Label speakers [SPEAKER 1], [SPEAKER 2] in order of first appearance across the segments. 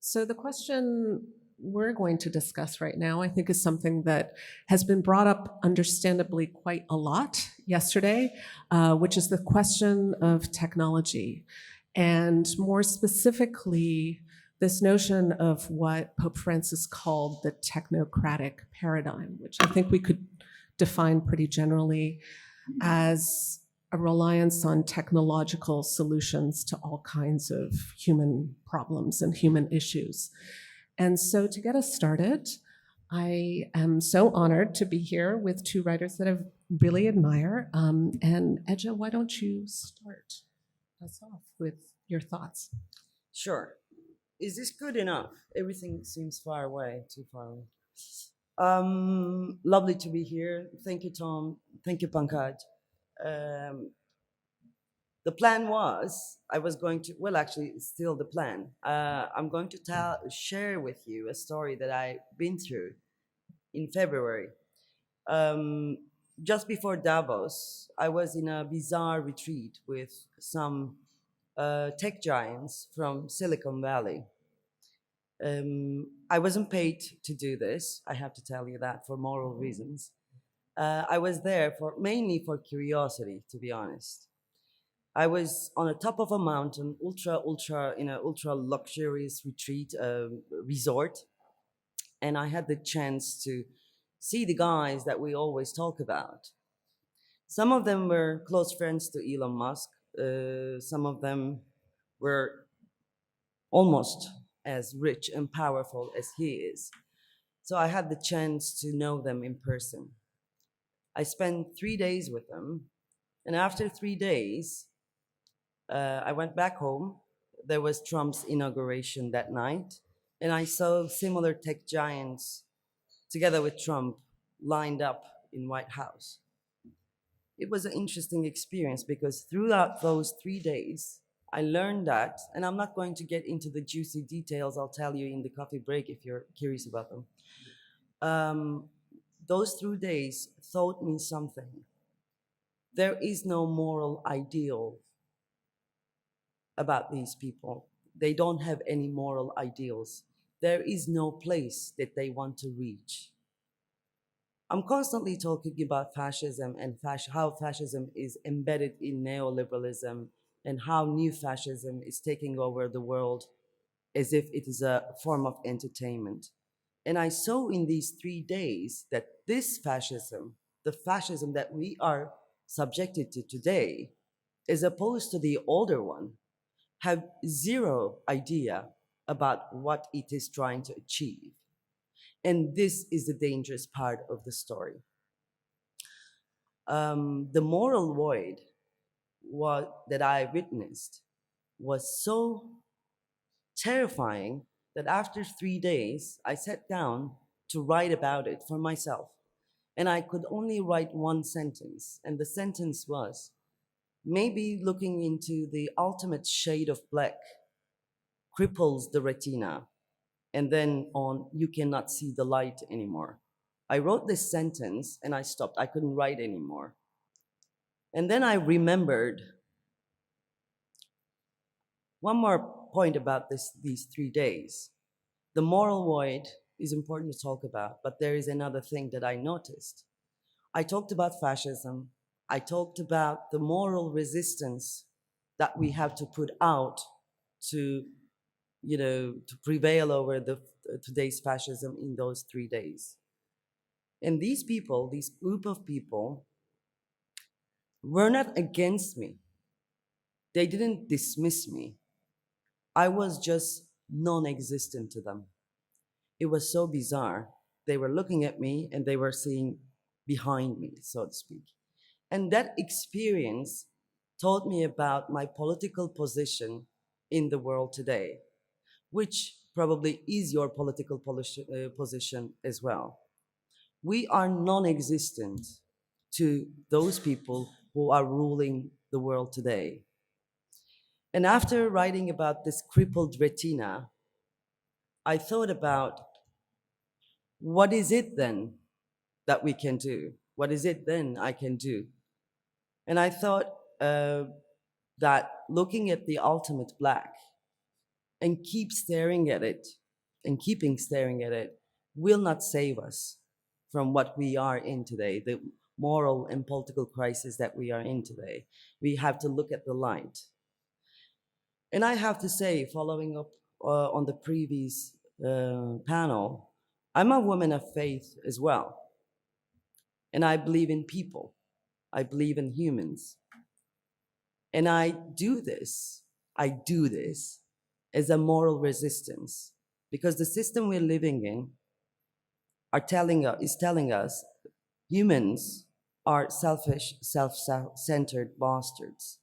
[SPEAKER 1] So the question we're going to discuss right now, I think, is something that has been brought up understandably quite a lot yesterday, which is the question of technology. And more specifically, this notion of what Pope Francis called the technocratic paradigm, which I think we could define pretty generally as a reliance on technological solutions to all kinds of human problems and human issues. And so to get us started, I am so honored to be here with two writers that I really admire. And Edja, why don't you start us off with your thoughts?
[SPEAKER 2] Sure. Is this good enough? Everything seems far away, too far away. Lovely to be here. Thank you, Tom. Thank you, Pankaj. Um, the plan was I was going to, well, actually, it's still the plan. I'm going to share with you a story that I've been through in February. Um, just before Davos, I was in a bizarre retreat with some tech giants from Silicon Valley. I wasn't paid to do this. I have to tell you that for moral reasons. I was there for mainly for curiosity, to be honest. I was on the top of a mountain, ultra luxurious retreat resort, and I had the chance to see the guys that we always talk about. Some of them were close friends to Elon Musk. Some of them were almost as rich and powerful as he is. So I had the chance to know them in person. I spent 3 days with them, and after 3 days, I went back home. There was Trump's inauguration that night, and I saw similar tech giants together with Trump lined up in White House. It was an interesting experience because throughout those 3 days, I learned that, and I'm not going to get into the juicy details. I'll tell you in the coffee break if you're curious about them. Um, those 3 days taught me something. There is no moral ideal about these people. They don't have any moral ideals. There is no place that they want to reach. I'm constantly talking about fascism and how fascism is embedded in neoliberalism and how new fascism is taking over the world as if it is a form of entertainment. And I saw in these 3 days that this fascism, the fascism that we are subjected to today, as opposed to the older one, have zero idea about what it is trying to achieve. And this is the dangerous part of the story. The moral void that I witnessed was so terrifying that after 3 days, I sat down to write about it for myself. And I could only write one sentence. And the sentence was, maybe looking into the ultimate shade of black cripples the retina, and then on, you cannot see the light anymore. I wrote this sentence and I stopped. I couldn't write anymore. And then I remembered one more point about these 3 days. The moral void is important to talk about, but there is another thing that I noticed. I talked about fascism. I talked about the moral resistance that we have to put out to, to prevail over today's fascism in those 3 days. And these people, this group of people, were not against me. They didn't dismiss me. I was just non-existent to them. It was so bizarre. They were looking at me and they were seeing behind me, so to speak. And that experience taught me about my political position in the world today, which probably is your political position as well. We are non-existent to those people who are ruling the world today. And after writing about this crippled retina, I thought about what is it then that we can do? What is it then I can do? And I thought that looking at the ultimate black, and keep staring at it and keeping staring at it will not save us from what we are in today, the moral and political crisis that we are in today. We have to look at the light. And I have to say, following up on the previous panel, I'm a woman of faith as well. And I believe in people. I believe in humans. And I do this as a moral resistance, because the system we're living in is telling us humans are selfish, self-centered bastards.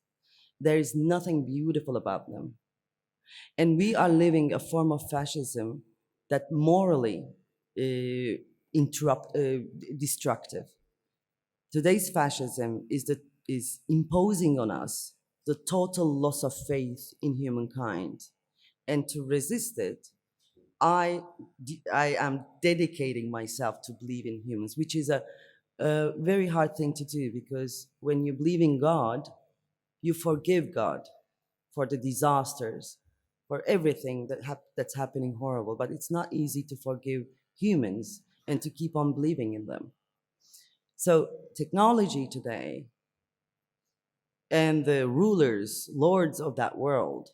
[SPEAKER 2] There is nothing beautiful about them. And we are living a form of fascism that morally destructive. Today's fascism is imposing on us the total loss of faith in humankind. And to resist it, I am dedicating myself to believe in humans, which is a very hard thing to do, because when you believe in God, you forgive God for the disasters, for everything that's happening horrible. But it's not easy to forgive humans and to keep on believing in them. So technology today and the rulers, lords of that world,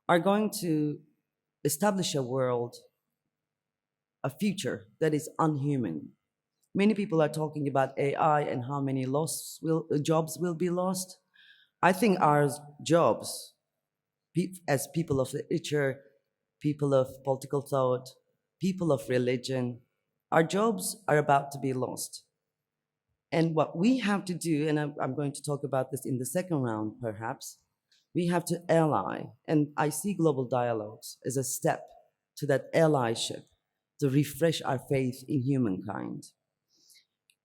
[SPEAKER 2] are going to establish a world, a future that is unhuman. Many people are talking about AI and how many jobs will be lost. I think our jobs, as people of literature, people of political thought, people of religion, our jobs are about to be lost. And what we have to do, and I'm going to talk about this in the second round perhaps, we have to ally. And I see global dialogues as a step to that allyship, to refresh our faith in humankind.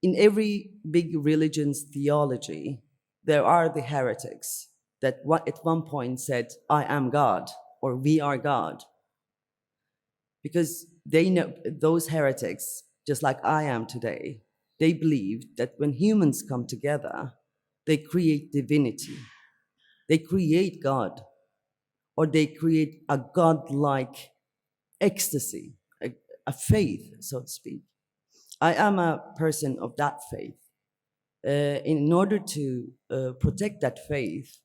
[SPEAKER 2] In every big religion's theology, there are the heretics that at one point said, I am God, or we are God. Because they know, those heretics, just like I am today, they believed that when humans come together, they create divinity. They create God, or they create a God-like ecstasy, a faith, so to speak. I am a person of that faith. In order to protect that faith,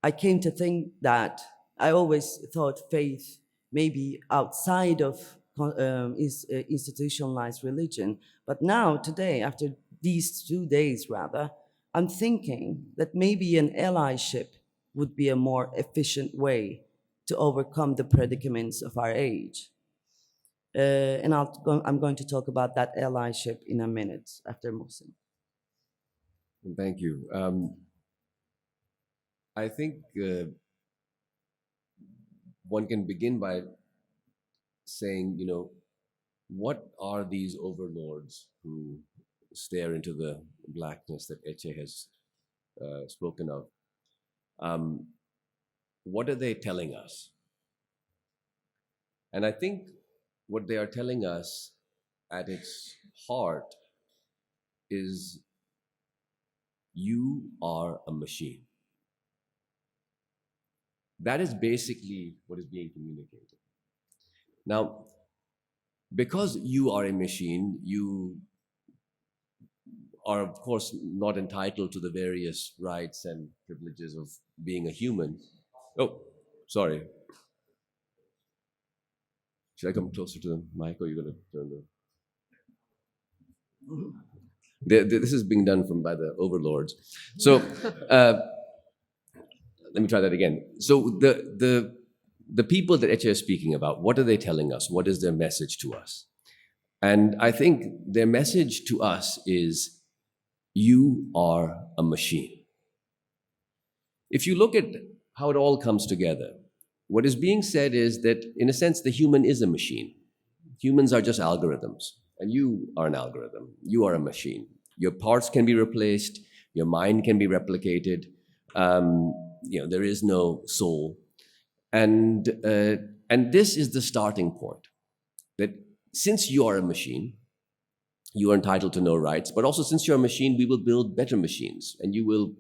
[SPEAKER 2] I came to think that I always thought faith may be outside of institutionalized religion. But now, today, after these 2 days rather, I'm thinking that maybe an allyship would be a more efficient way to overcome the predicaments of our age. And I'm going to talk about that allyship in a minute after Mohsin.
[SPEAKER 3] Thank you. I think one can begin by saying, what are these overlords who stare into the blackness that Eche has spoken of? What are they telling us? And I think what they are telling us at its heart is, you are a machine. That is basically what is being communicated. Now, because you are a machine, you are, of course, not entitled to the various rights and privileges of being a human. Oh, sorry. Should I come closer to the mic, or are you going to turn the... This is being done by the overlords. So, let me try that again. So the people that Eche is speaking about, what are they telling us? What is their message to us? And I think their message to us is, you are a machine. If you look at how it all comes together, what is being said is that, in a sense, the human is a machine. Humans are just algorithms, and you are an algorithm. You are a machine. Your parts can be replaced. Your mind can be replicated. There is no soul. And this is the starting point, that since you are a machine, you are entitled to no rights, but also since you're a machine, we will build better machines, and you will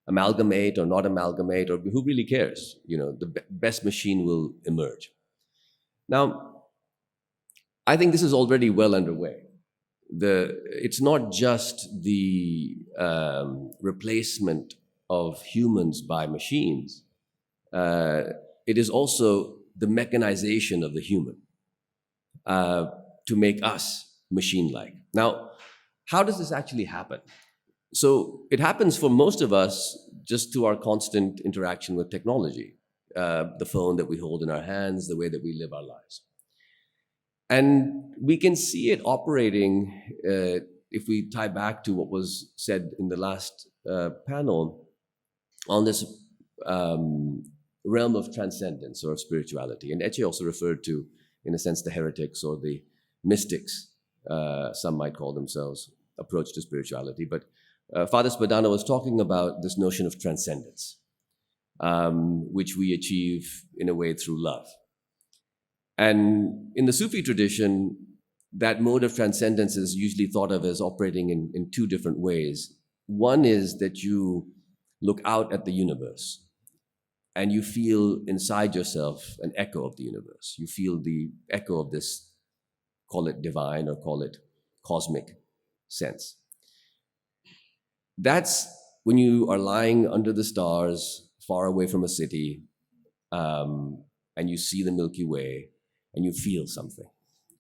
[SPEAKER 3] amalgamate or not amalgamate, or who really cares? The best machine will emerge. Now, I think this is already well underway. It's not just the replacement of humans by machines. It is also the mechanization of the human to make us machine-like. Now, how does this actually happen? So it happens for most of us just through our constant interaction with technology, the phone that we hold in our hands, the way that we live our lives. And we can see it operating, if we tie back to what was said in the last panel, on this realm of transcendence or spirituality. And Etche also referred to, in a sense, the heretics or the mystics, some might call themselves, approach to spirituality. But Father Spadana was talking about this notion of transcendence, which we achieve in a way through love. And in the Sufi tradition, that mode of transcendence is usually thought of as operating in two different ways. One is that you look out at the universe and you feel inside yourself an echo of the universe. You feel the echo of this, call it divine or call it cosmic sense. That's when you are lying under the stars, far away from a city, and you see the Milky Way, and you feel something.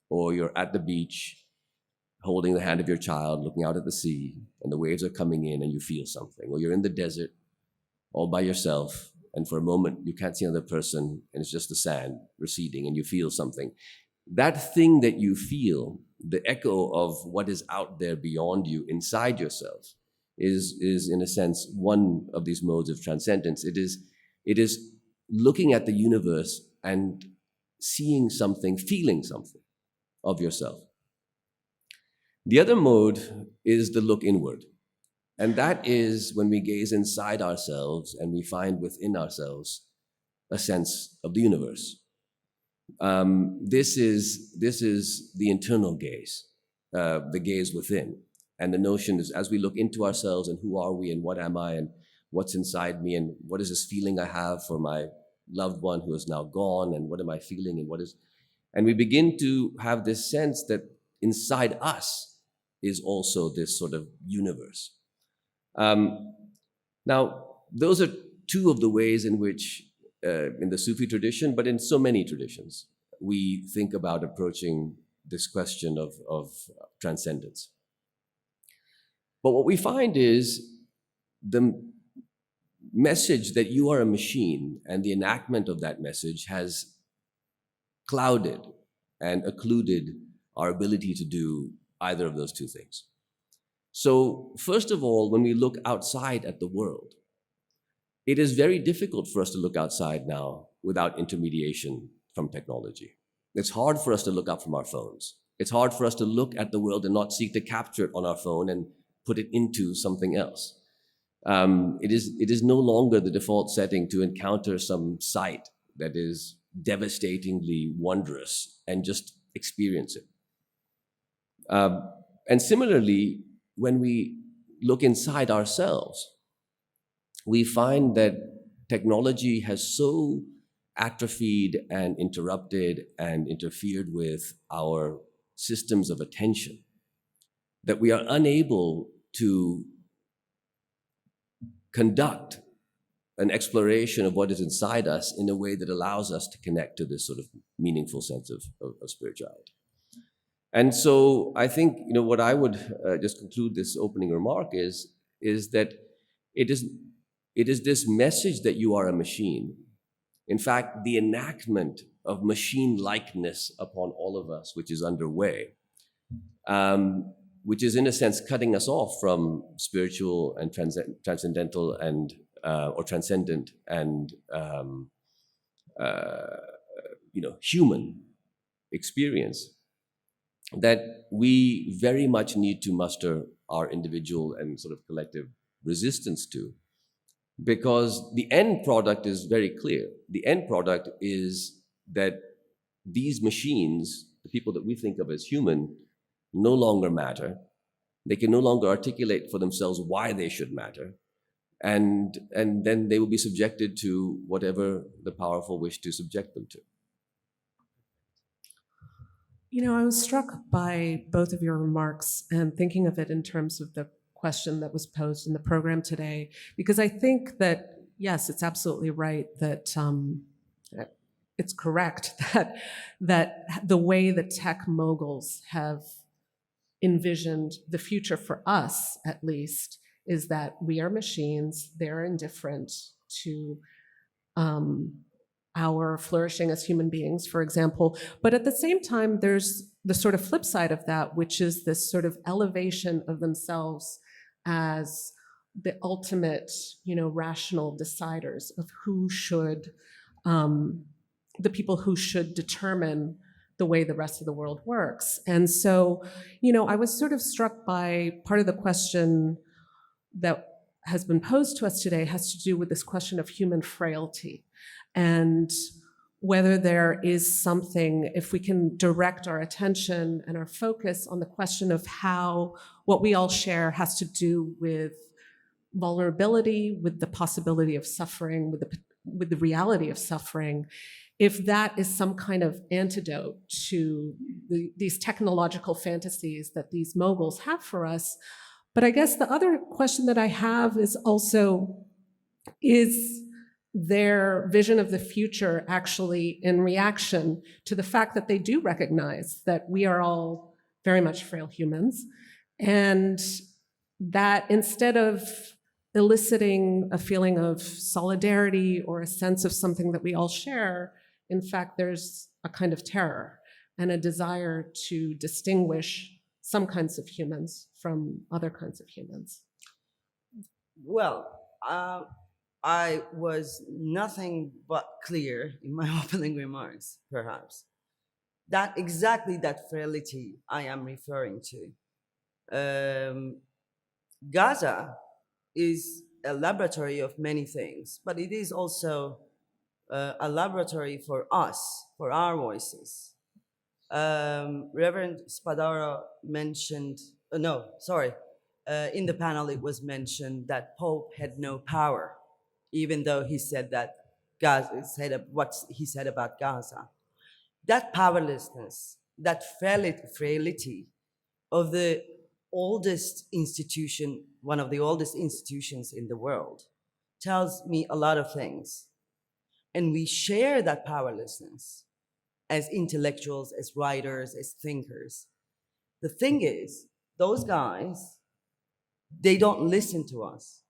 [SPEAKER 3] Or you're at the beach, holding the hand of your child, looking out at the sea, and the waves are coming in, and you feel something. Or you're in the desert, all by yourself, and for a moment, you can't see another person, and it's just the sand receding, and you feel something. That thing that you feel, the echo of what is out there beyond you, inside yourself, is in a sense one of these modes of transcendence. It is looking at the universe and seeing something, feeling something of yourself. The other mode is the look inward. And that is when we gaze inside ourselves and we find within ourselves a sense of the universe. This is the internal gaze, the gaze within. And the notion is, as we look into ourselves and who are we and what am I and what's inside me and what is this feeling I have for my loved one who is now gone and what am I feeling and we begin to have this sense that inside us is also this sort of universe. Now, those are two of the ways in which, in the Sufi tradition, but in so many traditions, we think about approaching this question of transcendence. But what we find is the message that you are a machine and the enactment of that message has clouded and occluded our ability to do either of those two things. So first of all, when we look outside at the world, it is very difficult for us to look outside now without intermediation from technology. It's hard for us to look up from our phones. It's hard for us to look at the world and not seek to capture it on our phone and put it into something else. It is no longer the default setting to encounter some sight that is devastatingly wondrous and just experience it. And similarly, when we look inside ourselves, we find that technology has so atrophied and interrupted and interfered with our systems of attention that we are unable to conduct an exploration of what is inside us in a way that allows us to connect to this sort of meaningful sense of spirituality. And so I think, what I would just conclude this opening remark is that it is this message that you are a machine. In fact, the enactment of machine-likeness upon all of us, which is underway, which is in a sense cutting us off from spiritual and transcendental and or transcendent and human experience, that we very much need to muster our individual and sort of collective resistance to, because the end product is very clear. The end product is that these machines, the people that we think of as human, no longer matter. They can no longer articulate for themselves why they should matter. and then they will be subjected to whatever the powerful wish to subject them to.
[SPEAKER 1] You know, I was struck by both of your remarks and thinking of it in terms of the question that was posed in the program today, because I think that, yes, it's absolutely right that it's correct that the way the tech moguls have envisioned the future for us, at least, is that we are machines, they're indifferent to our flourishing as human beings, for example. But at the same time, there's the sort of flip side of that, which is this sort of elevation of themselves as the ultimate, rational deciders of who should, the people who should determine the way the rest of the world works. And so, I was sort of struck by part of the question that has been posed to us today has to do with this question of human frailty and whether there is something, if we can direct our attention and our focus on the question of how what we all share has to do with vulnerability, with the possibility of suffering, with the reality of suffering, if that is some kind of antidote to these technological fantasies that these moguls have for us. But I guess the other question that I have is also, is their vision of the future actually in reaction to the fact that they do recognize that we are all very much frail humans, and that instead of eliciting a feeling of solidarity or a sense of something that we all share, in fact, there's a kind of terror and a desire to distinguish some kinds of humans from other kinds of humans?
[SPEAKER 2] Well, I was nothing but clear in my opening remarks, perhaps. Exactly that frailty I am referring to. Gaza is a laboratory of many things, but it is also a laboratory for us, for our voices. Reverend Spadaro mentioned, in the panel it was mentioned that Pope had no power, even though he said that what he said about Gaza. That powerlessness, that frailty of the oldest institution, one of the oldest institutions in the world, tells me a lot of things. And we share that powerlessness as intellectuals, as writers, as thinkers. The thing is, those guys, they don't listen to us.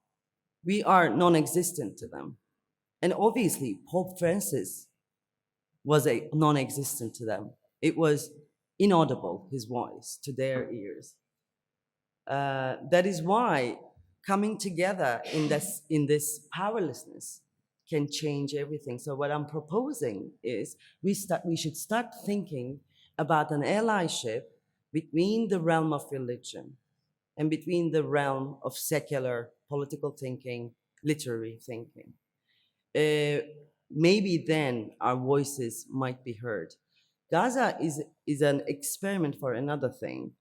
[SPEAKER 2] We are non-existent to them. And obviously, Pope Francis was a non-existent to them. It was inaudible, his voice, to their ears. That is why coming together in this powerlessness can change everything. So what I'm proposing is we should start thinking about an allyship between the realm of religion and between the realm of secular political thinking, literary thinking. Maybe then our voices might be heard. Gaza is an experiment for another thing.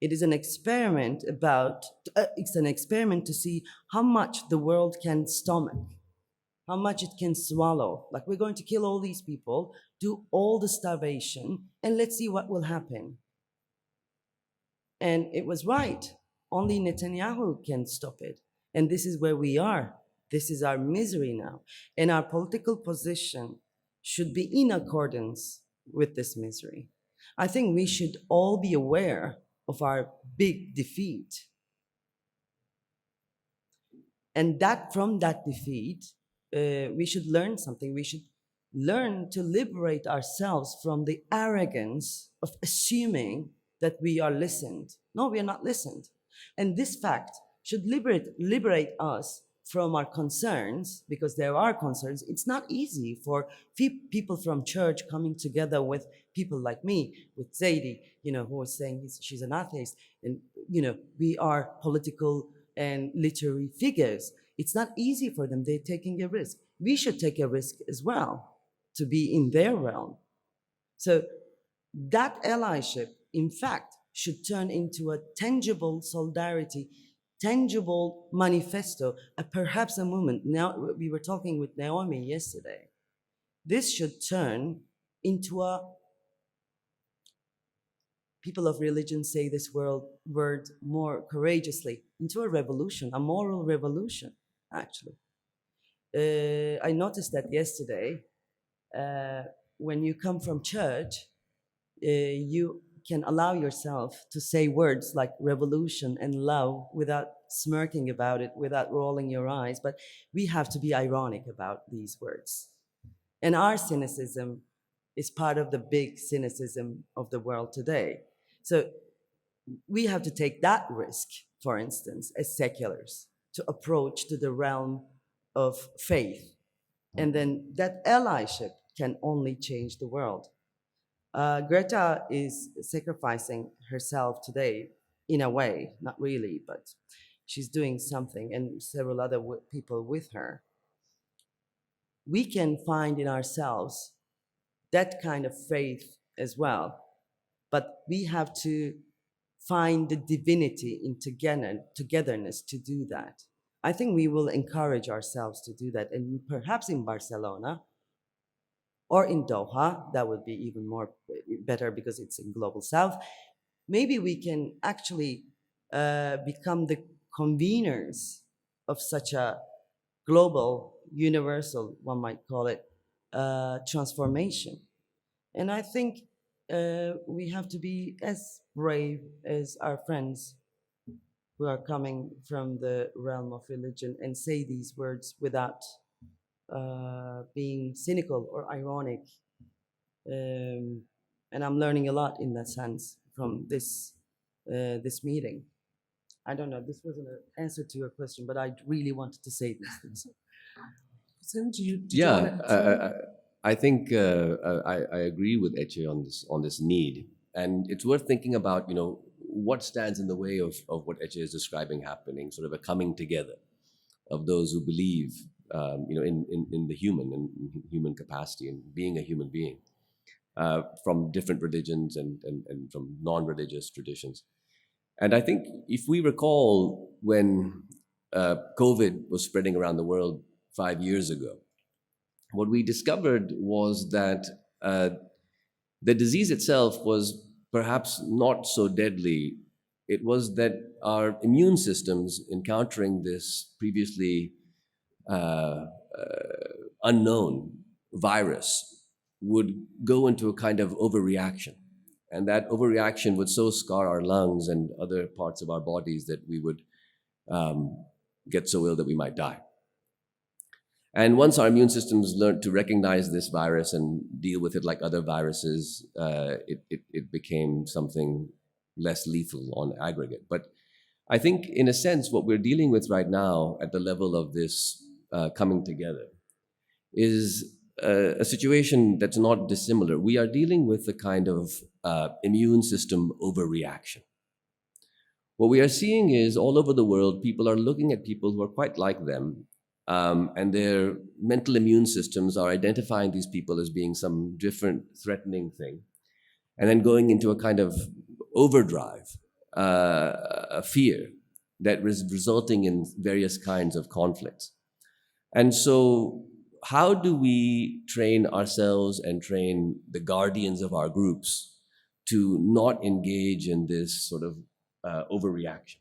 [SPEAKER 2] It is an experiment it's an experiment to see how much the world can stomach, how much it can swallow. Like, we're going to kill all these people, do all the starvation, and let's see what will happen. And it was right. Only Netanyahu can stop it. And this is where we are. This is our misery now. And our political position should be in accordance with this misery. I think we should all be aware of our big defeat. And from that defeat, we should learn something. We should learn to liberate ourselves from the arrogance of assuming that we are listened. No, we are not listened. And this fact should liberate us from our concerns, because there are concerns. It's not easy for people from church coming together with people like me, with Zaidi, who was saying she's an atheist, and we are political and literary figures. It's not easy for them. They're taking a risk. We should take a risk as well to be in their realm. So that allyship, in fact, should turn into a tangible solidarity, tangible manifesto, perhaps a movement. Now, we were talking with Naomi yesterday. This should turn into a, people of religion say this word more courageously, into a revolution, a moral revolution, actually. I noticed that yesterday, when you come from church, you can allow yourself to say words like revolution and love without smirking about it, without rolling your eyes. But we have to be ironic about these words. And our cynicism is part of the big cynicism of the world today. So we have to take that risk, for instance, as seculars, to approach to the realm of faith. And then that allyship can only change the world. Greta is sacrificing herself today in a way, not really, but she's doing something, and several other people with her. We can find in ourselves that kind of faith as well, but we have to find the divinity in togetherness to do that. I think we will encourage ourselves to do that, and perhaps in Barcelona, or in Doha, that would be even more better because it's in Global South. Maybe we can actually become the conveners of such a global, universal, one might call it, transformation. And I think we have to be as brave as our friends who are coming from the realm of religion and say these words without being cynical or ironic. And I'm learning a lot in that sense from this meeting. I don't know, this wasn't an answer to your question, but I really wanted to say these things.
[SPEAKER 1] Did you want to?
[SPEAKER 3] I think I agree with Eche on this need, and it's worth thinking about, what stands in the way of what Eche is describing happening, sort of a coming together of those who believe in the human capacity and being a human being, from different religions and from non-religious traditions. And I think if we recall when COVID was spreading around the world 5 years ago, what we discovered was that the disease itself was perhaps not so deadly. It was that our immune systems, encountering this previously unknown virus, would go into a kind of overreaction. And that overreaction would so scar our lungs and other parts of our bodies that we would get so ill that we might die. And once our immune systems learned to recognize this virus and deal with it like other viruses, it became something less lethal on aggregate. But I think, in a sense, what we're dealing with right now at the level of this coming together is a situation that's not dissimilar. We are dealing with a kind of immune system overreaction. What we are seeing is all over the world, people are looking at people who are quite like them, and their mental immune systems are identifying these people as being some different threatening thing, and then going into a kind of overdrive, a fear that is resulting in various kinds of conflicts. And so how do we train ourselves and train the guardians of our groups to not engage in this sort of overreaction?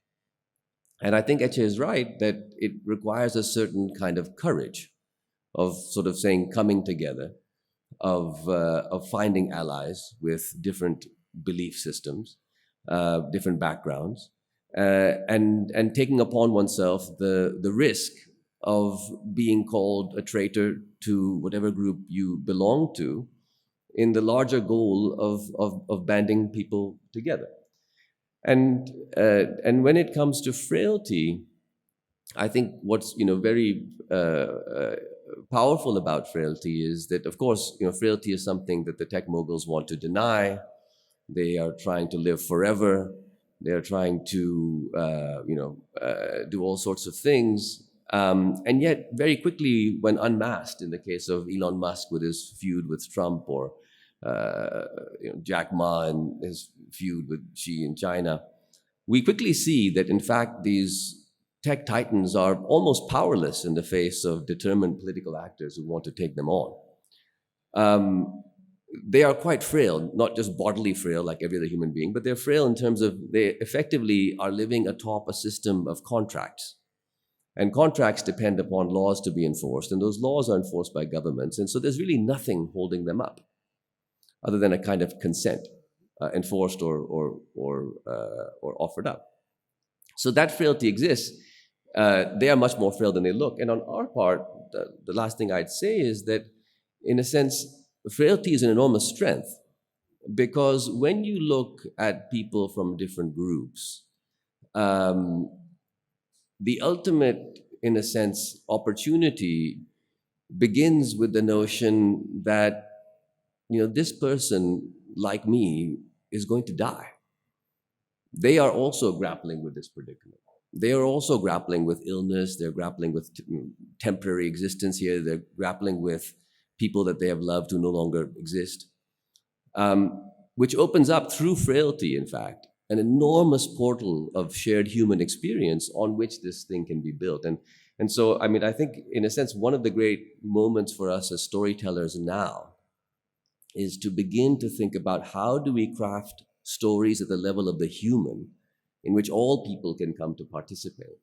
[SPEAKER 3] And I think Eche is right that it requires a certain kind of courage of sort of saying, coming together, of finding allies with different belief systems, different backgrounds, and taking upon oneself the risk of being called a traitor to whatever group you belong to, in the larger goal of banding people together. And when it comes to frailty, I think what's very powerful about frailty is that, of course, frailty is something that the tech moguls want to deny. They are trying to live forever. They are trying to do all sorts of things. And yet, very quickly, when unmasked, in the case of Elon Musk with his feud with Trump, or Jack Ma and his feud with Xi in China, we quickly see that, in fact, these tech titans are almost powerless in the face of determined political actors who want to take them on. They are quite frail, not just bodily frail like every other human being, but they're frail in terms of they effectively are living atop a system of contracts. And contracts depend upon laws to be enforced, and those laws are enforced by governments. And so there's really nothing holding them up other than a kind of consent, enforced or offered up. So that frailty exists. They are much more frail than they look. And on our part, the last thing I'd say is that, in a sense, frailty is an enormous strength, because when you look at people from different groups, the ultimate, in a sense, opportunity begins with the notion that, this person, like me, is going to die. They are also grappling with this predicament. They are also grappling with illness. They're grappling with temporary existence here. They're grappling with people that they have loved who no longer exist, which opens up, through frailty, in fact, an enormous portal of shared human experience on which this thing can be built. And so, I think, in a sense, one of the great moments for us as storytellers now is to begin to think about how do we craft stories at the level of the human in which all people can come to participate,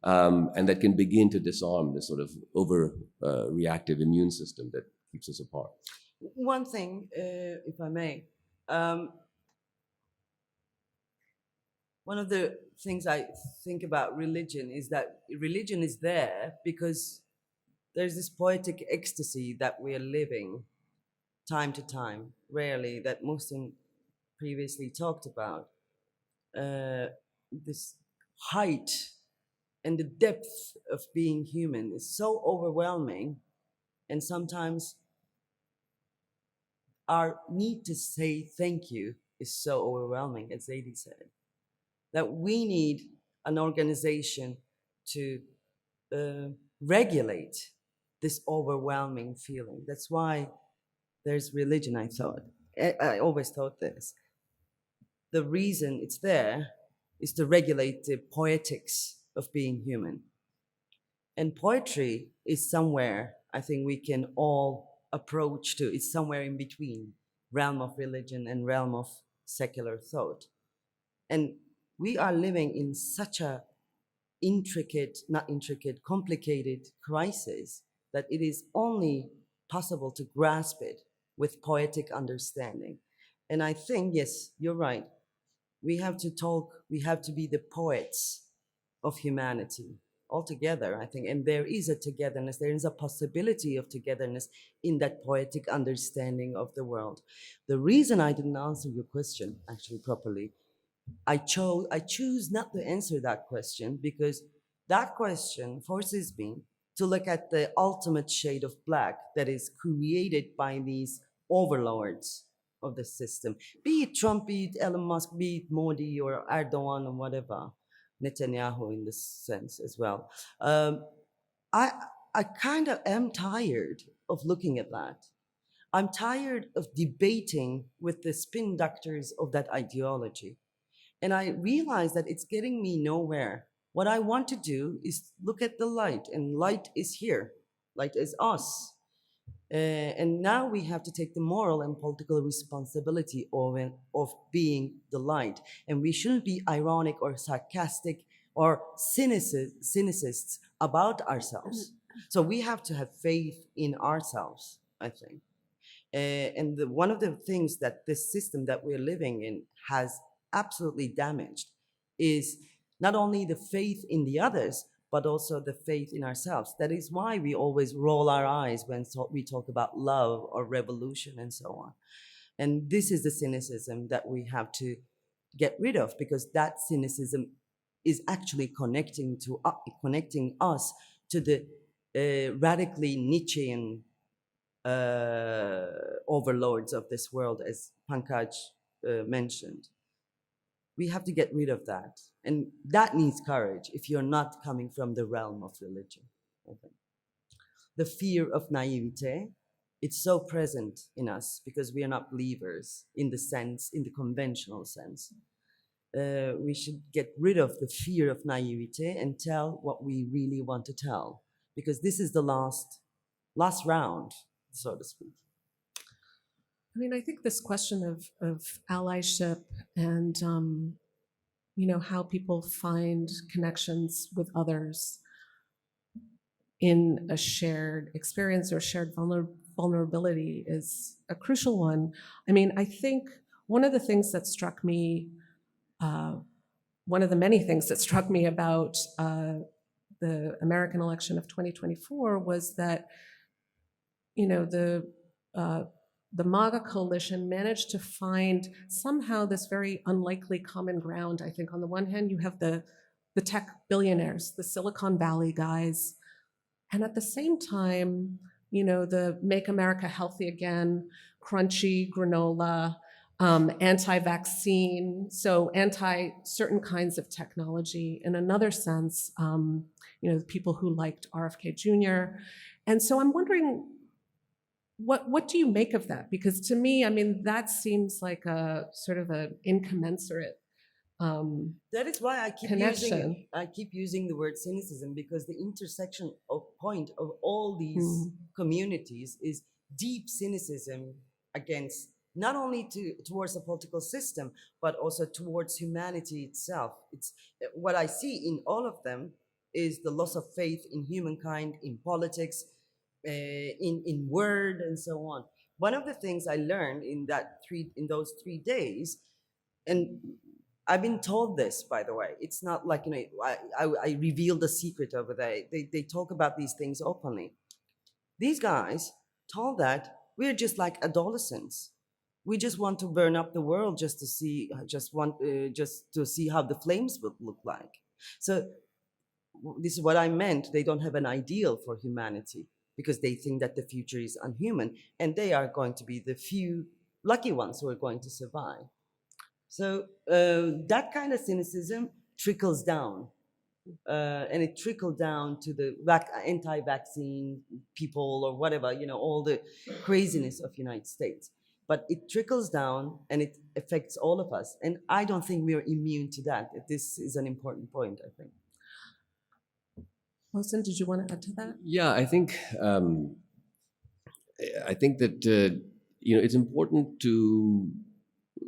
[SPEAKER 3] and that can begin to disarm this sort of over-reactive immune system that keeps us apart.
[SPEAKER 2] One thing, if I may, one of the things I think about religion is that religion is there because there's this poetic ecstasy that we are living time to time, rarely, that Mohsin previously talked about. This height and the depth of being human is so overwhelming, and sometimes our need to say thank you is so overwhelming, as Zaidi said, that we need an organization to regulate this overwhelming feeling. That's why there's religion, I thought. I always thought this. The reason it's there is to regulate the poetics of being human. And poetry is somewhere I think we can all approach to. It's somewhere in between realm of religion and realm of secular thought. And we are living in such a complicated crisis that it is only possible to grasp it with poetic understanding. And I think, yes, you're right. We have to talk, we have to be the poets of humanity altogether, I think. And there is a togetherness, there is a possibility of togetherness in that poetic understanding of the world. The reason I didn't answer your question actually properly, I choose not to answer that question because that question forces me to look at the ultimate shade of black that is created by these overlords of the system, be it Trump, be it Elon Musk, be it Modi or Erdogan or whatever, Netanyahu in this sense as well. I kind of am tired of looking at that. I'm tired of debating with the spin doctors of that ideology. And I realize that it's getting me nowhere. What I want to do is look at the light, and light is here. Light is us. And now we have to take the moral and political responsibility of being the light. And we shouldn't be ironic or sarcastic or cynicists about ourselves. So we have to have faith in ourselves, I think. And one of the things that this system that we're living in has absolutely damaged is not only the faith in the others, but also the faith in ourselves. That is why we always roll our eyes when we talk about love or revolution and so on. And this is the cynicism that we have to get rid of, because that cynicism is actually connecting us to the radically Nietzschean overlords of this world, as Pankaj mentioned. We have to get rid of that. And that needs courage if you're not coming from the realm of religion. Okay. The fear of naivete, it's so present in us because we are not believers in the conventional sense. we should get rid of the fear of naivete and tell what we really want to tell, because this is the last round, so to speak.
[SPEAKER 1] I mean, I think this question of allyship and, you know, how people find connections with others in a shared experience or shared vulnerability is a crucial one. I mean, I think one of the things that struck me, one of the many things that struck me about the American election of 2024 was that, you know, the MAGA coalition managed to find somehow this very unlikely common ground. I think on the one hand, you have the tech billionaires, the Silicon Valley guys, and at the same time, you know, the Make America Healthy Again, crunchy granola, anti-vaccine, so anti-certain kinds of technology. In another sense, you know, the people who liked RFK Jr. And so I'm wondering, what do you make of that? Because to me, I mean, that seems like a sort of an incommensurate
[SPEAKER 2] that is why
[SPEAKER 1] connection.
[SPEAKER 2] I keep using the word cynicism, because the intersection of point of all these communities is deep cynicism against not only towards the political system, but also towards humanity itself. It's what I see in all of them is the loss of faith in humankind, in politics, in word, and so on. One of the things I learned in those 3 days, and I've been told this, by the way. It's not like, you know, I revealed the secret over there. They talk about these things openly. These guys told that we're just like adolescents. We just want to burn up the world just to see how the flames would look like. So this is what I meant. They don't have an ideal for humanity because they think that the future is unhuman, and they are going to be the few lucky ones who are going to survive. So that kind of cynicism trickles down, and it trickled down to the anti-vaccine people or whatever, you know, all the craziness of United States. But it trickles down and it affects all of us. And I don't think we are immune to that. This is an important point, I think.
[SPEAKER 1] Wilson, did you want to add to that?
[SPEAKER 3] Yeah, I think that you know, it's important to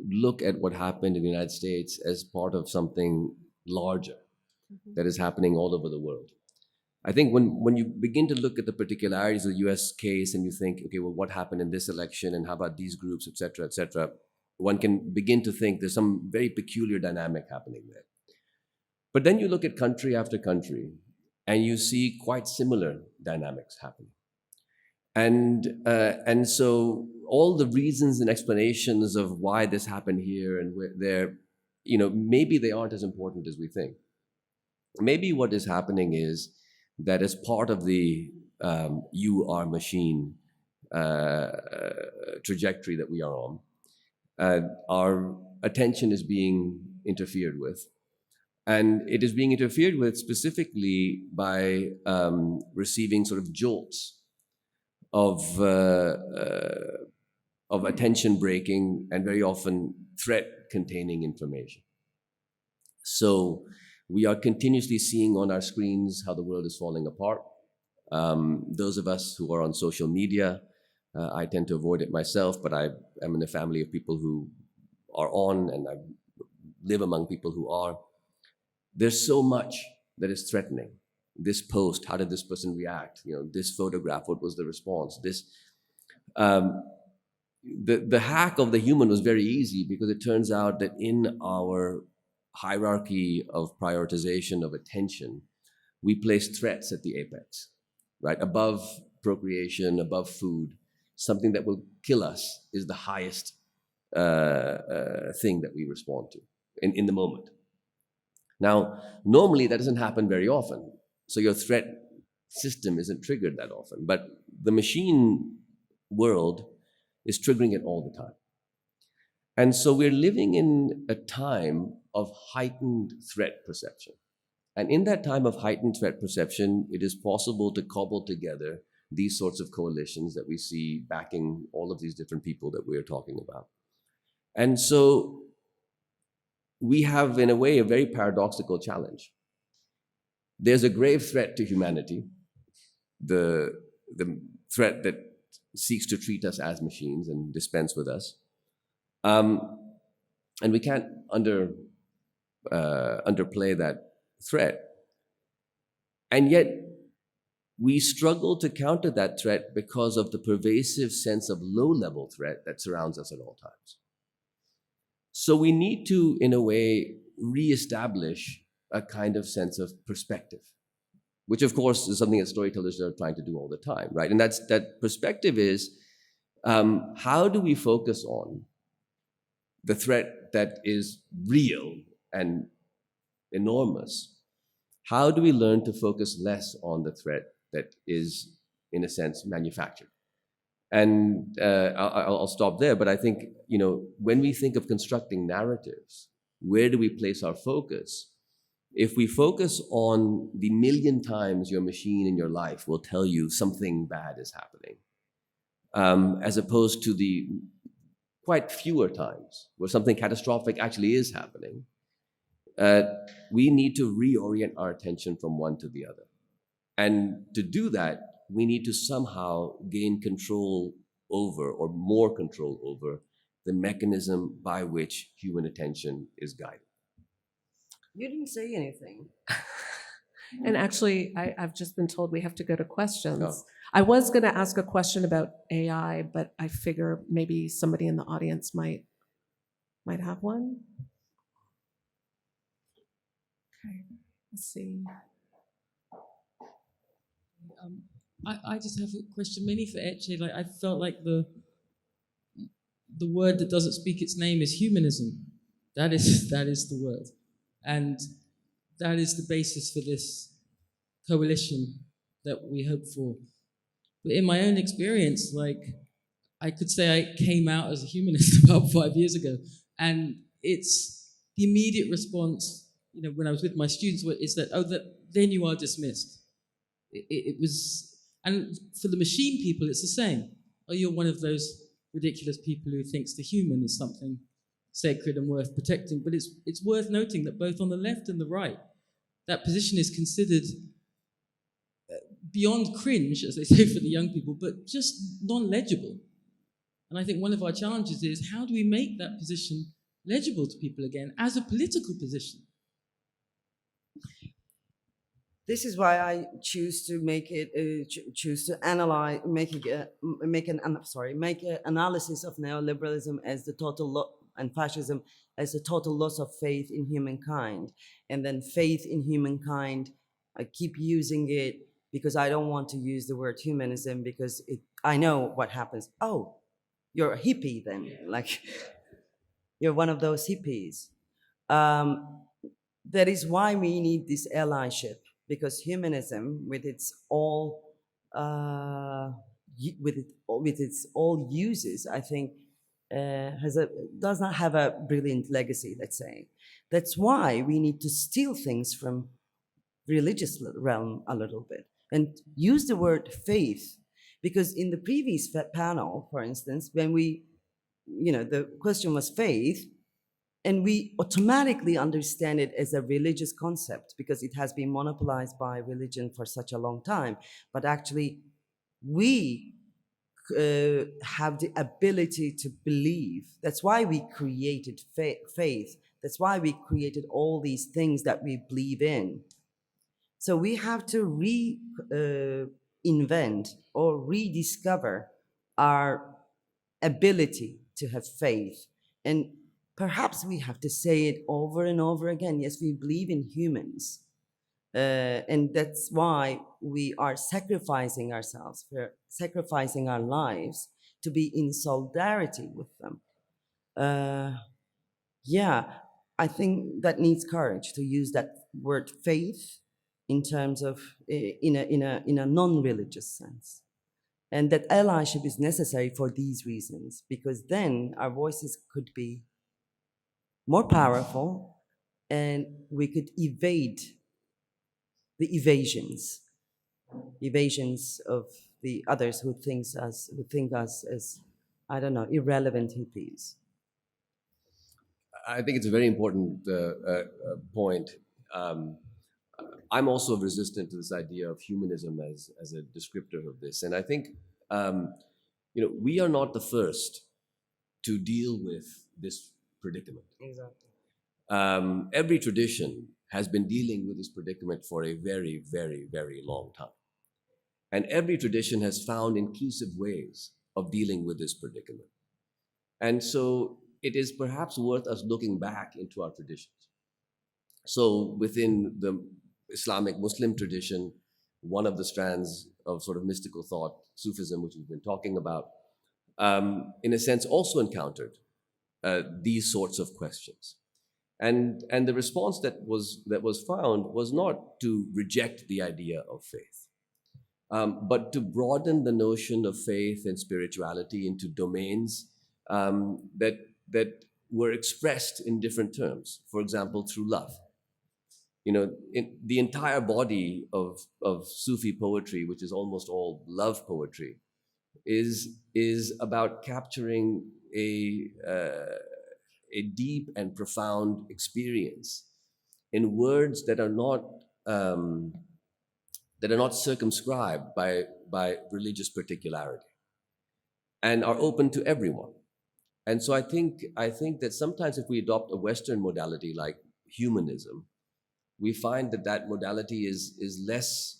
[SPEAKER 3] look at what happened in the United States as part of something larger that is happening all over the world. I think when you begin to look at the particularities of the US case and you think, okay, well, what happened in this election and how about these groups, et cetera, one can begin to think there's some very peculiar dynamic happening there. But then you look at country after country and you see quite similar dynamics happening. And so all the reasons and explanations of why this happened here and where there, you know, maybe they aren't as important as we think. Maybe what is happening is that as part of the you are machine trajectory that we are on, our attention is being interfered with. And it is being interfered with specifically by receiving sort of jolts of attention breaking and very often threat containing information. So we are continuously seeing on our screens how the world is falling apart. Those of us who are on social media, I tend to avoid it myself, but I am in a family of people who are on, and I live among people who are. There's so much that is threatening. This post, how did this person react? You know, this photograph, what was the response? This, the hack of the human was very easy because it turns out that in our hierarchy of prioritization of attention, we place threats at the apex, right? Above procreation, above food, something that will kill us is the highest thing that we respond to in the moment. Now, normally that doesn't happen very often. So your threat system isn't triggered that often, but the machine world is triggering it all the time. And so we're living in a time of heightened threat perception. And in that time of heightened threat perception, it is possible to cobble together these sorts of coalitions that we see backing all of these different people that we're talking about. And so we have, in a way, a very paradoxical challenge. There's a grave threat to humanity, the threat that seeks to treat us as machines and dispense with us. And we can't underplay that threat. And yet, we struggle to counter that threat because of the pervasive sense of low-level threat that surrounds us at all times. So we need to, in a way, reestablish a kind of sense of perspective, which of course is something that storytellers are trying to do all the time, right? And that perspective is, how do we focus on the threat that is real and enormous? How do we learn to focus less on the threat that is, in a sense, manufactured? And I'll stop there, but I think, when we think of constructing narratives, where do we place our focus? If we focus on the million times your machine in your life will tell you something bad is happening, as opposed to the quite fewer times where something catastrophic actually is happening, we need to reorient our attention from one to the other. And to do that, we need to somehow gain control over, or more control over, the mechanism by which human attention is guided.
[SPEAKER 2] You didn't say anything.
[SPEAKER 1] And actually, I've just been told we have to go to questions.
[SPEAKER 3] Oh.
[SPEAKER 1] I was going to ask a question about AI, but I figure maybe somebody in the audience might have one. Okay, let's see.
[SPEAKER 4] I just have a question, mainly for Etche. Like, I felt like the word that doesn't speak its name is humanism. That is the word, and that is the basis for this coalition that we hope for. But in my own experience, like, I could say I came out as a humanist about 5 years ago, and it's the immediate response, when I was with my students, is that, then you are dismissed. It was, and for the machine people, it's the same. Oh, you're one of those ridiculous people who thinks the human is something sacred and worth protecting. But it's worth noting that both on the left and the right, that position is considered beyond cringe, as they say for the young people, but just non-legible. And I think one of our challenges is, how do we make that position legible to people again as a political position?
[SPEAKER 2] This is why I choose to make it, choose to analyze, make an analysis of neoliberalism as the total and fascism as a total loss of faith in humankind, and then faith in humankind. I keep using it because I don't want to use the word humanism, because I know what happens. Oh, you're a hippie then, like you're one of those hippies. That is why we need this allyship. Because humanism, with its all uses, I think, does not have a brilliant legacy. Let's say that's why we need to steal things from religious realm a little bit and use the word faith, because in the previous panel, for instance, when the question was faith. And we automatically understand it as a religious concept because it has been monopolized by religion for such a long time. But actually, we have the ability to believe. That's why we created faith. That's why we created all these things that we believe in. So we have to reinvent or rediscover our ability to have faith. And perhaps we have to say it over and over again. Yes, we believe in humans. And that's why we are sacrificing ourselves, we're sacrificing our lives to be in solidarity with them. I think that needs courage to use that word faith in terms of, in a non-religious sense. And that allyship is necessary for these reasons, because then our voices could be more powerful, and we could evade the evasions of the others who think us as, I don't know, irrelevant hippies.
[SPEAKER 3] I think it's a very important point. I'm also resistant to this idea of humanism as a descriptor of this. And I think, we are not the first to deal with this predicament.
[SPEAKER 2] Exactly.
[SPEAKER 3] Every tradition has been dealing with this predicament for a very, very, very long time. And every tradition has found inclusive ways of dealing with this predicament. And so it is perhaps worth us looking back into our traditions. So within the Islamic Muslim tradition, one of the strands of sort of mystical thought, Sufism, which we've been talking about, in a sense also encountered these sorts of questions. And the response that was found was not to reject the idea of faith, but to broaden the notion of faith and spirituality into domains that were expressed in different terms. For example, through love. The entire body of Sufi poetry, which is almost all love poetry, is about capturing a deep and profound experience in words that are not circumscribed by religious particularity and are open to everyone. And so I think that sometimes if we adopt a Western modality like humanism, we find that modality is less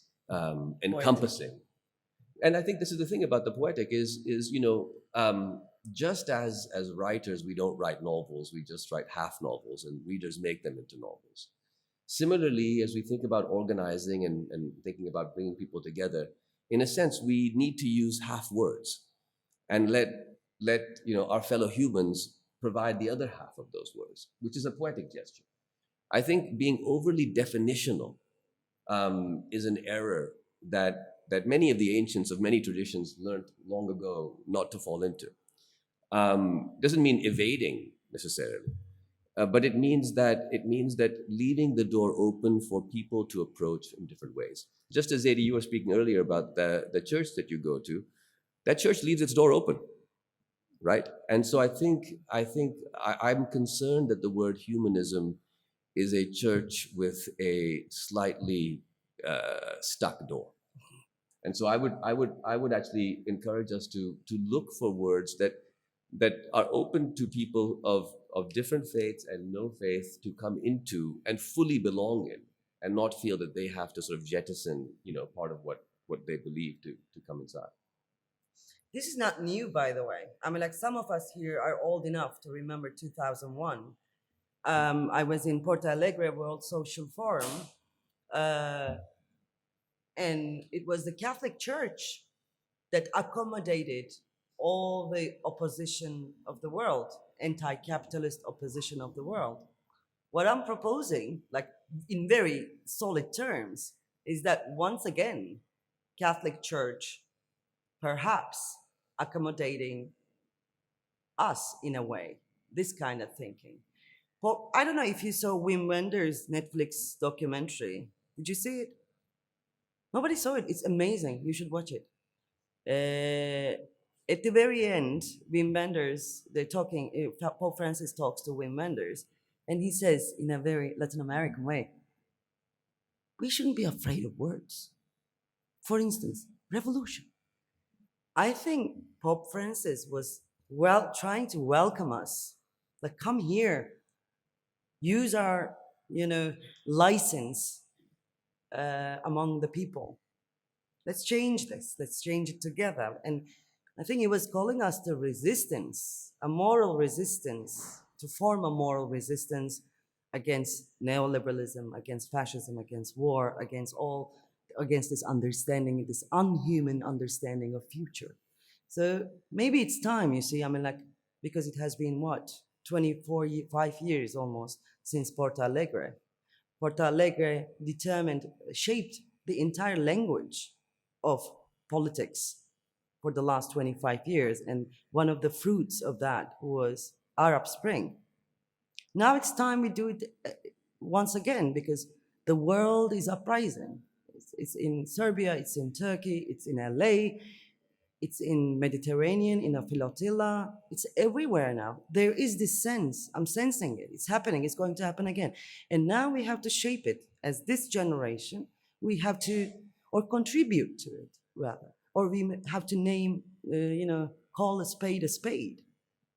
[SPEAKER 3] encompassing. And I think this is the thing about the poetic is just as writers, we don't write novels, we just write half novels, and readers make them into novels. Similarly, as we think about organizing and thinking about bringing people together, in a sense, we need to use half words and let our fellow humans provide the other half of those words, which is a poetic gesture. I think being overly definitional is an error that many of the ancients of many traditions learned long ago not to fall into. Doesn't mean evading necessarily, but it means that leaving the door open for people to approach in different ways. Just as Zadie, you were speaking earlier about the church that you go to, that church leaves its door open, right? And so I think I'm concerned that the word humanism is a church with a slightly stuck door. And so I would actually encourage us to look for words that are open to people of different faiths and no faith to come into and fully belong in, and not feel that they have to sort of jettison, part of what they believe to come inside.
[SPEAKER 2] This is not new, by the way. I mean, like, some of us here are old enough to remember 2001. I was in Porto Alegre World Social Forum, and it was the Catholic Church that accommodated all the opposition of the world, anti-capitalist opposition of the world. What I'm proposing, like in very solid terms, is that once again, Catholic Church perhaps accommodating us in a way, this kind of thinking. Well, I don't know if you saw Wim Wenders' Netflix documentary. Did you see it? Nobody saw it. It's amazing. You should watch it. At the very end, Wim Wenders, they're talking, Pope Francis talks to Wim Wenders, and he says in a very Latin American way, we shouldn't be afraid of words. For instance, revolution. I think Pope Francis was trying to welcome us, like, come here, use our, license among the people. Let's change this. Let's change it together. And I think he was calling us to resistance, a moral resistance, to form a moral resistance against neoliberalism, against fascism, against war, against this understanding, this unhuman understanding of future. So maybe it's time, because it has been 5 years almost since Porto Alegre. Porto Alegre shaped the entire language of politics for the last 25 years. And one of the fruits of that was Arab Spring. Now it's time we do it once again, because the world is uprising. It's in Serbia, it's in Turkey, it's in LA, It's in Mediterranean, in a flotilla. It's everywhere now. There is this sense. I'm sensing it. It's happening. It's going to happen again. And now we have to shape it as this generation. We have to, or contribute to it rather, or we have to name, call a spade,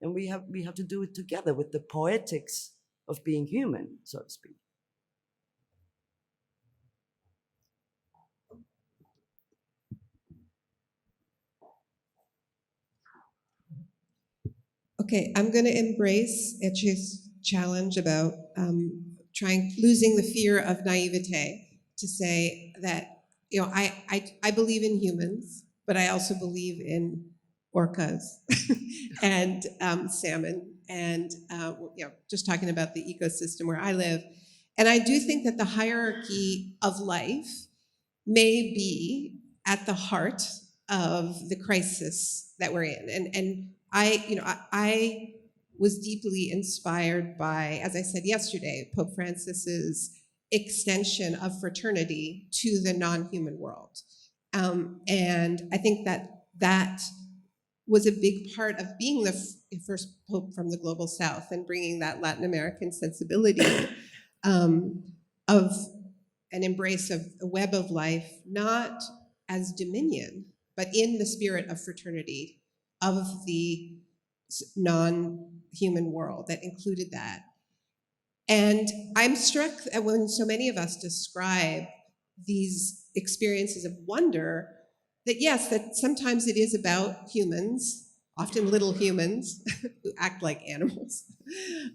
[SPEAKER 2] and we have to do it together with the poetics of being human, so to speak.
[SPEAKER 5] Okay, I'm going to embrace Etche's challenge about losing the fear of naivete, to say that, I believe in humans, but I also believe in orcas and salmon, and just talking about the ecosystem where I live. And I do think that the hierarchy of life may be at the heart of the crisis that we're in. And I was deeply inspired by, as I said yesterday, Pope Francis's extension of fraternity to the non-human world. And I think that was a big part of being the first Pope from the Global South and bringing that Latin American sensibility of an embrace of a web of life, not as dominion, but in the spirit of fraternity, of the non-human world that included that. And I'm struck at when so many of us describe these experiences of wonder, that yes, that sometimes it is about humans, often little humans who act like animals.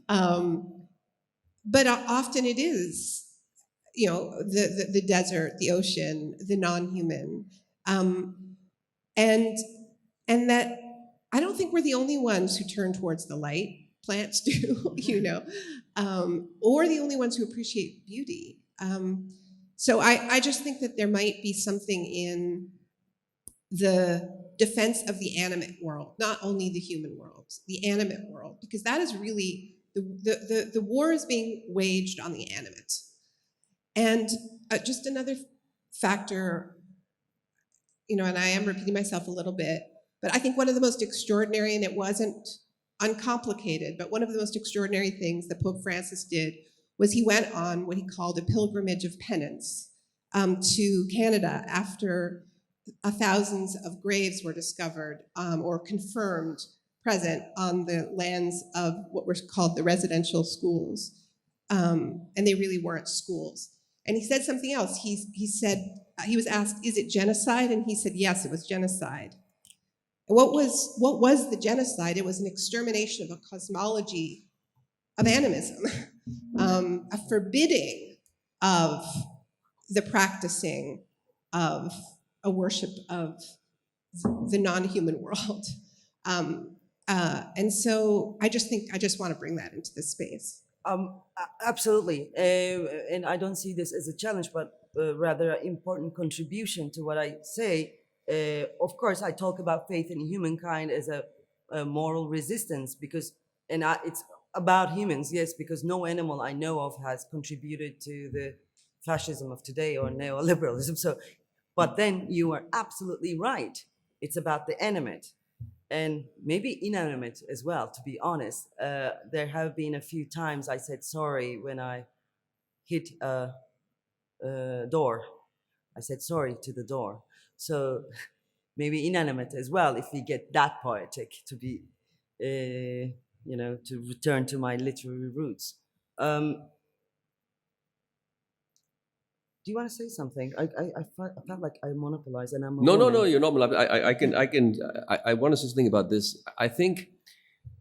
[SPEAKER 5] But often it is, the desert, the ocean, the non-human. And that I don't think we're the only ones who turn towards the light. Plants do, or the only ones who appreciate beauty. So I just think that there might be something in the defense of the animate world, not only the human world, the animate world, because that is really, the war is being waged on the animate. And just another factor, and I am repeating myself a little bit, but I think one of the most extraordinary, and it wasn't uncomplicated, but one of the most extraordinary things that Pope Francis did was he went on what he called a pilgrimage of penance to Canada after thousands of graves were discovered or confirmed present on the lands of what were called the residential schools. And they really weren't schools. And he said something else. He said, he was asked, is it genocide? And he said, yes, it was genocide. And what was the genocide? It was an extermination of a cosmology of animism, a forbidding of the practicing of a worship of the non-human world. And so I just want to bring that into this space.
[SPEAKER 2] Absolutely. And I don't see this as a challenge, but rather an important contribution to what I say. Of course, I talk about faith in humankind as a moral resistance because, it's about humans, yes, because no animal I know of has contributed to the fascism of today or neoliberalism. So, but then you are absolutely right. It's about the animate and maybe inanimate as well, to be honest. There have been a few times I said sorry when I hit a door. I said sorry to the door. So maybe inanimate as well, if we get that poetic, to be, to return to my literary roots. Do you want to say something? I felt like I monopolized, and I'm
[SPEAKER 3] No, you're not. I want to say something about this. I think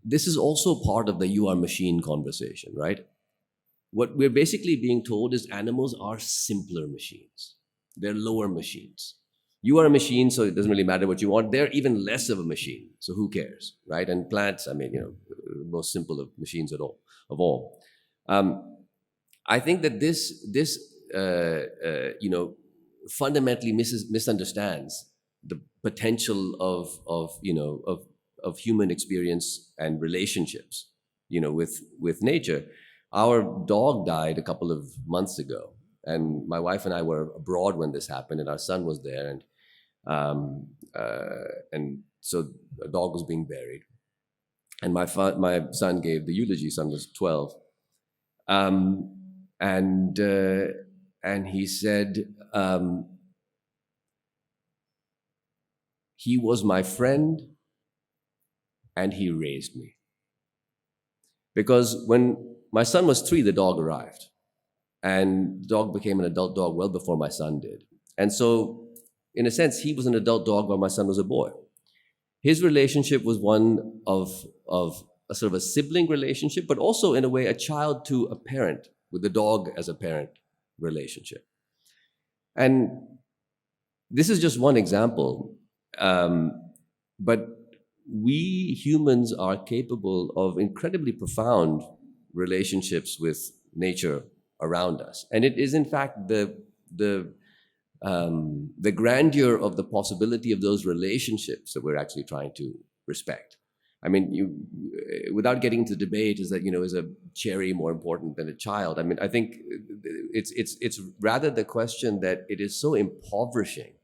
[SPEAKER 3] this is also part of the "you are machine" conversation, right? What we're basically being told is animals are simpler machines. They're lower machines. You are a machine, so it doesn't really matter what you want. They're even less of a machine, so who cares, right? And plants, the most simple of machines of all. I think that this fundamentally misunderstands the potential of human experience and relationships, with nature. Our dog died a couple of months ago, and my wife and I were abroad when this happened, and our son was there, and And so a dog was being buried. And my son gave the eulogy. Son was 12. And he said, he was my friend and he raised me. Because when my son was 3, the dog arrived. And the dog became an adult dog well before my son did. And so, in a sense, he was an adult dog while my son was a boy. His relationship was one of a sort of a sibling relationship, but also, in a way, a child to a parent, with the dog as a parent relationship. And this is just one example. But we humans are capable of incredibly profound relationships with nature around us. And it is, in fact, the grandeur of the possibility of those relationships that we're actually trying to respect. I mean, without getting into the debate, is that, is a cherry more important than a child? I mean, I think it's rather the question that it is so impoverishing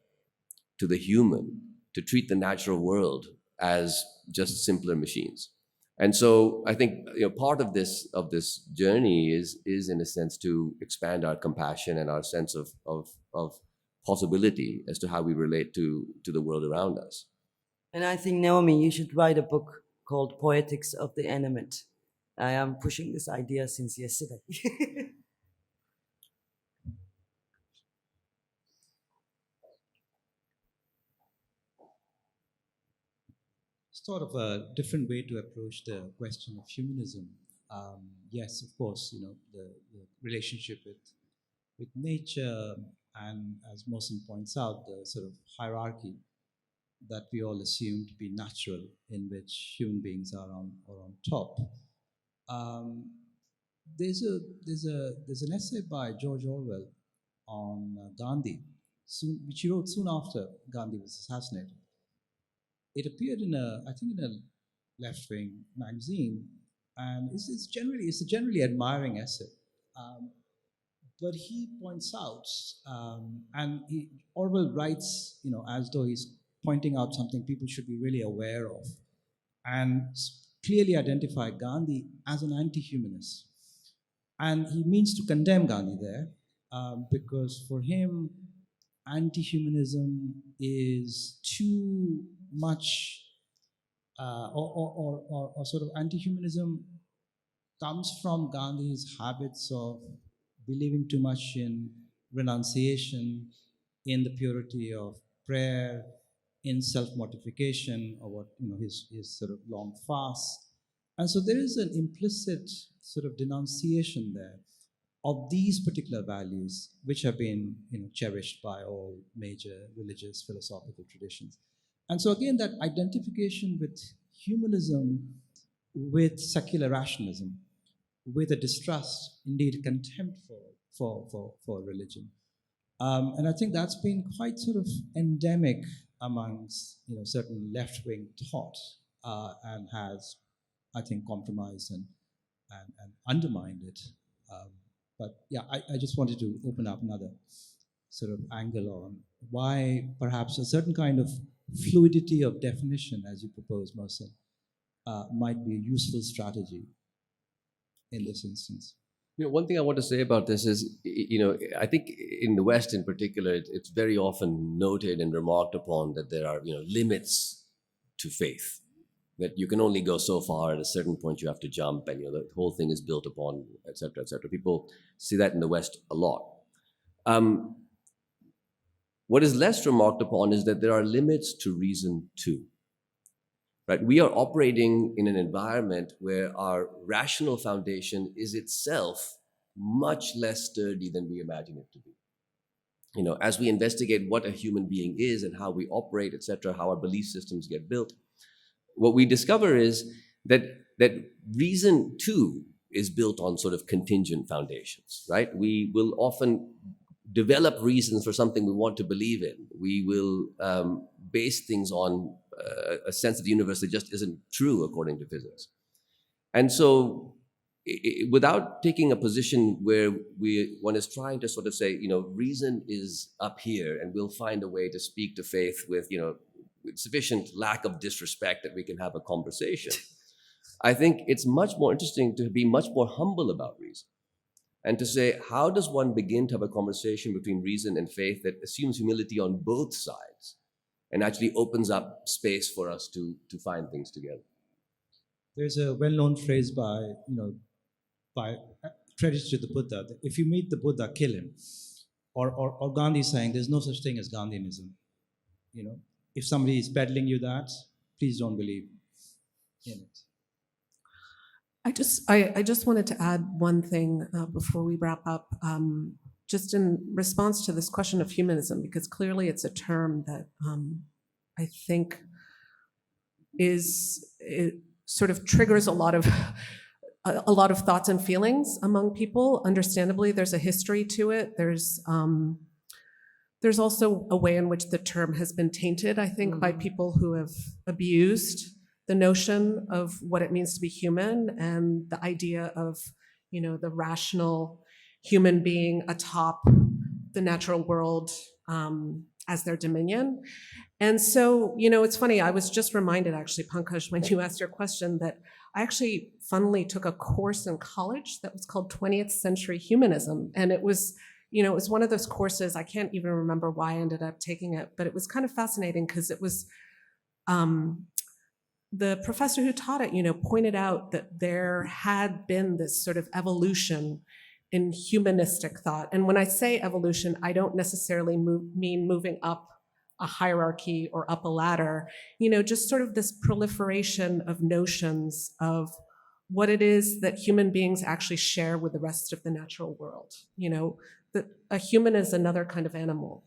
[SPEAKER 3] to the human to treat the natural world as just simpler machines. And so I think part of this journey is in a sense to expand our compassion and our sense of possibility as to how we relate to the world around us.
[SPEAKER 2] And I think, Naomi, you should write a book called Poetics of the Animate. I am pushing this idea since yesterday.
[SPEAKER 6] Sort of a different way to approach the question of humanism. Yes, of course, the relationship with nature, and as Mohsen points out, the sort of hierarchy that we all assume to be natural, in which human beings are on top. There's an essay by George Orwell on Gandhi, which he wrote soon after Gandhi was assassinated. It appeared in a left-wing magazine, and it's a generally admiring essay. But he points out, and Orwell writes, as though he's pointing out something people should be really aware of, and clearly identify Gandhi as an anti-humanist. And he means to condemn Gandhi there, because for him, anti-humanism is too much, or sort of anti-humanism comes from Gandhi's habits of believing too much in renunciation, in the purity of prayer, in self-mortification, or what his sort of long fasts. And so there is an implicit sort of denunciation there of these particular values, which have been cherished by all major religious philosophical traditions. And so again, that identification with humanism, with secular rationalism, with a distrust, indeed contempt for religion. And I think that's been quite sort of endemic amongst certain left-wing thought, and has, I think, compromised and undermined it. But yeah, I just wanted to open up another sort of angle on why perhaps a certain kind of fluidity of definition, as you propose, Mohsen, might be a useful strategy in this instance.
[SPEAKER 3] One thing I want to say about this is, I think in the West in particular, it's very often noted and remarked upon that there are, limits to faith, that you can only go so far. At a certain point, you have to jump, and the whole thing is built upon, et cetera, et cetera. People see that in the West a lot. What is less remarked upon is that there are limits to reason too. Right? We are operating in an environment where our rational foundation is itself much less sturdy than we imagine it to be. As we investigate what a human being is and how we operate, et cetera, how our belief systems get built, what we discover is that reason too is built on sort of contingent foundations, right? We will often develop reasons for something we want to believe in. We will base things on a sense of the universe that just isn't true according to physics. And so without taking a position where one is trying to sort of say, reason is up here and we'll find a way to speak to faith with, with sufficient lack of disrespect that we can have a conversation. I think it's much more interesting to be much more humble about reason and to say, how does one begin to have a conversation between reason and faith that assumes humility on both sides and actually opens up space for us to find things together?
[SPEAKER 6] There's a well-known phrase by credit to the Buddha, that if you meet the Buddha, kill him. Or Gandhi saying there's no such thing as Gandhianism. If somebody is peddling you that, please don't believe in it.
[SPEAKER 1] I just wanted to add one thing before we wrap up, just in response to this question of humanism, because clearly it's a term that I think it sort of triggers a lot of thoughts and feelings among people. Understandably, there's a history to it. There's also a way in which the term has been tainted, I think, by people who have abused the notion of what it means to be human and the idea of, the rational human being atop the natural world as their dominion. And so, it's funny, I was just reminded actually, Pankaj, when you asked your question, that I actually funnily took a course in college that was called 20th Century Humanism. And it was, it was one of those courses, I can't even remember why I ended up taking it, but it was kind of fascinating because it was, the professor who taught it, pointed out that there had been this sort of evolution in humanistic thought. And when I say evolution, I don't necessarily mean moving up a hierarchy or up a ladder, just sort of this proliferation of notions of what it is that human beings actually share with the rest of the natural world. That a human is another kind of animal.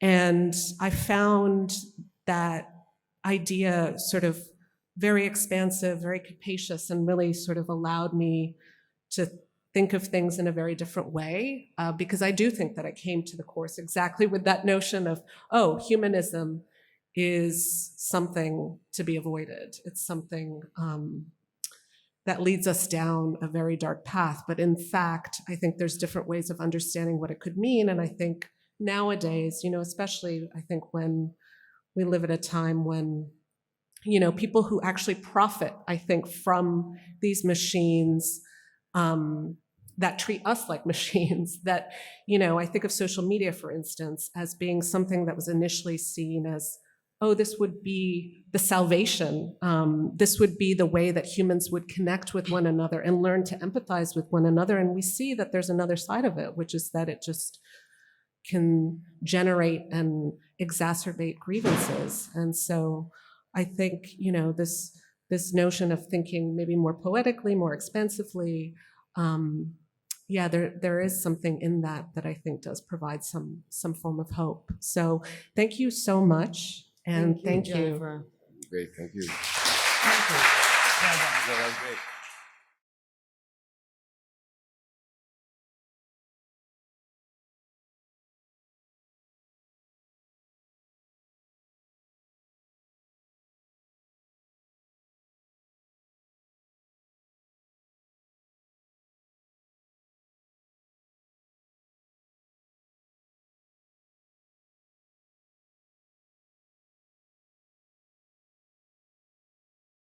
[SPEAKER 1] And I found that idea sort of very expansive, very capacious, and really sort of allowed me to think of things in a very different way, because I do think that I came to the course exactly with that notion of, humanism is something to be avoided. It's something that leads us down a very dark path. But in fact, I think there's different ways of understanding what it could mean. And I think nowadays, especially I think when we live at a time when, people who actually profit, I think, from these machines that treat us like machines, that, I think of social media, for instance, as being something that was initially seen as, this would be the salvation. This would be the way that humans would connect with one another and learn to empathize with one another. And we see that there's another side of it, which is that it just can generate and exacerbate grievances. And so I think, this notion of thinking maybe more poetically, more expansively, there is something in that I think does provide some form of hope. So thank you so much. And thank you.
[SPEAKER 2] Jennifer.
[SPEAKER 3] Great, thank you.
[SPEAKER 2] Thank you. Well done.
[SPEAKER 3] That was great.